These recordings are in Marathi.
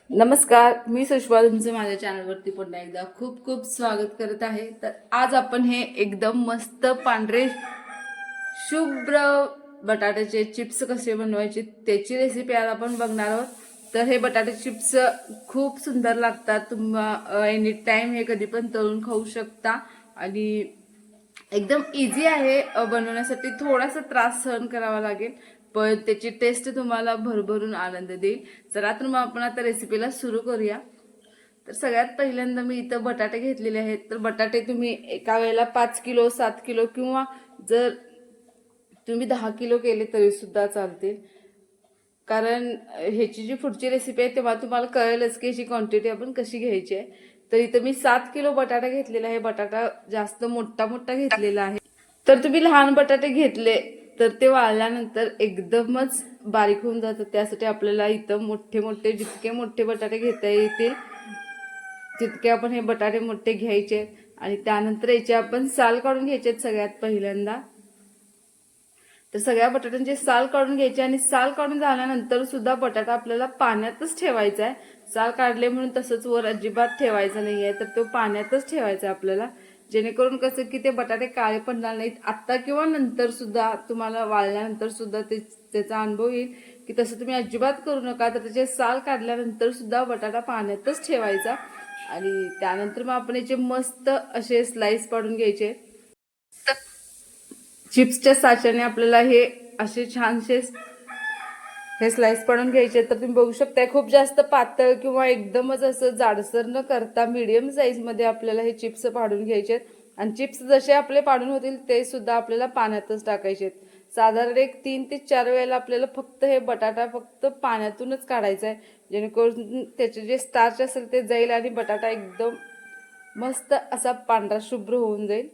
नमस्कार, मी सुषमा तुमचं माझ्या चॅनलवरती पुन्हा एकदा खूप खूप स्वागत करत आहे। तर आज आपण हे एकदम मस्त पांढरे शुभ्र बटाट्याचे चिप्स कसे बनवायचे त्याची रेसिपी आज आपण बघणार आहोत। तर हे बटाटे चिप्स खूप सुंदर लागतात, तुम्ही एनी टाइम हे कधी पण तळून खाऊ शकता आणि एकदम इझी आहे बनवण्यासाठी। थोडासा त्रास सहन करावा लागेल पण त्याची टेस्ट तुम्हाला भरभरून आनंद देईल। चला तर मग आपण आता रेसिपीला सुरू करूया। तर सगळ्यात पहिल्यांदा मी इथं बटाटे घेतलेले आहेत। तर बटाटे तुम्ही एका वेळेला 5 किलो 7 किलो किंवा जर तुम्ही 10 किलो केले तरी सुद्धा चालतील, कारण ह्याची जी पुढची रेसिपी आहे तेव्हा तुम्हाला कळेलच की ह्याची क्वांटिटी आपण कशी घ्यायची आहे। तर इथं मी 7 किलो बटाटा घेतलेला आहे। बटाटा जास्त मोठा मोठा घेतलेला आहे। तर तुम्ही लहान बटाटे घेतले तर ते वाळल्यानंतर एकदमच बारीक होऊन जातात, त्यासाठी आपल्याला इथं मोठे मोठे जितके मोठे बटाटे घेता येतील तितके आपण हे बटाटे मोठे घ्यायचे आणि त्यानंतर याचे आपण साल काढून घ्यायचे सगळ्यात पहिल्यांदा। तर सगळ्या बटाट्यांचे साल काढून घ्यायचे आणि साल काढून झाल्यानंतर सुद्धा बटाटा आपल्याला पाण्यातच ठेवायचा आहे। साल काढले म्हणून तसंच वर अजिबात ठेवायचं नाहीये, तर तो पाण्यातच ठेवायचा आपल्याला, जेणेकरून कसं की ते बटाटे काळे पडणार नाहीत। आता किंवा नंतर सुद्धा तुम्हाला वाळल्यानंतर सुद्धा त्याचा अनुभव येईल की तसं तुम्ही अजिबात करू नका। तर त्याचे साल काढल्यानंतर सुद्धा बटाटा पाण्यातच ठेवायचा आणि त्यानंतर मग आपण याचे मस्त असे स्लाइस पाडून घ्यायचे। चिप्सच्या साच्याने आपल्याला हे असे छानसे हे स्लाइस पाडून घ्यायचे। तर तुम्ही बघू शकता खूप जास्त पातळ किंवा एकदमच असं जाडसर न करता मीडियम साईज मध्ये आपल्याला हे चिप्स पाडून घ्यायचे आणि चिप्स जसे आपले पाडून होतील ते सुद्धा आपल्याला पाण्यातच टाकायचे। साधारण एक 3 ते 4 वेळेला आपल्याला फक्त हे बटाटा फक्त पाण्यातूनच काढायचा आहे, जेणेकरून त्याचे जे स्टार्च असेल ते जाईल आणि बटाटा एकदम मस्त असा पांढरा शुभ्र होऊन जाईल।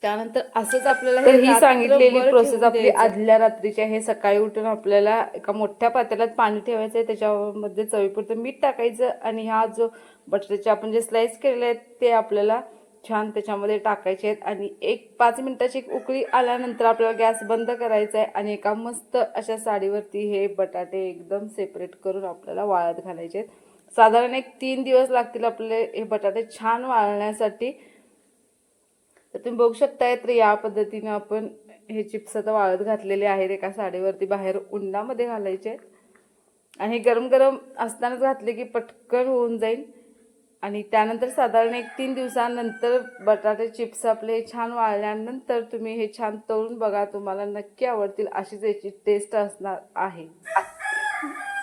त्यानंतर असंच आपल्याला ही सांगितलेली प्रोसेस आपली आदल्या रात्रीची आहे। सकाळी उठून आपल्याला एका मोठ्या पातेल्यात पाणी ठेवायचं आहे, त्याच्यामध्ये चवीपुरतं मीठ टाकायचं आणि हा जो बटाट्याचे आपण जे स्लाइस केलेले आहेत ते आपल्याला छान त्याच्यामध्ये टाकायचे आहेत आणि एक 5 मिनिटाची उकळी आल्यानंतर आपल्याला गॅस बंद करायचा आहे आणि एका मस्त अशा साडीवरती हे बटाटे एकदम सेपरेट करून आपल्याला वाळत घालायचे आहेत। साधारण एक 3 दिवस लागतील आपले हे बटाटे छान वाळण्यासाठी। तर तुम्ही बघू शकताय तर या पद्धतीने आपण हे चिप्स आता वाळत घातलेले आहेत एका साडीवरती, बाहेर उन्हामध्ये घालायचे आणि गरम गरम असतानाच घातले की पटकन होऊन जाईल। आणि त्यानंतर साधारण एक 3 दिवसानंतर बटाटे चिप्स आपले छान वाळल्यानंतर तुम्ही हे छान तळून बघा, तुम्हाला नक्की आवडतील, अशीच याची टेस्ट असणार आहे।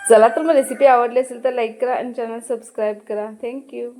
चला तर मग रेसिपी आवडली असेल तर लाईक करा आणि चॅनल सबस्क्राईब करा। थँक्यू।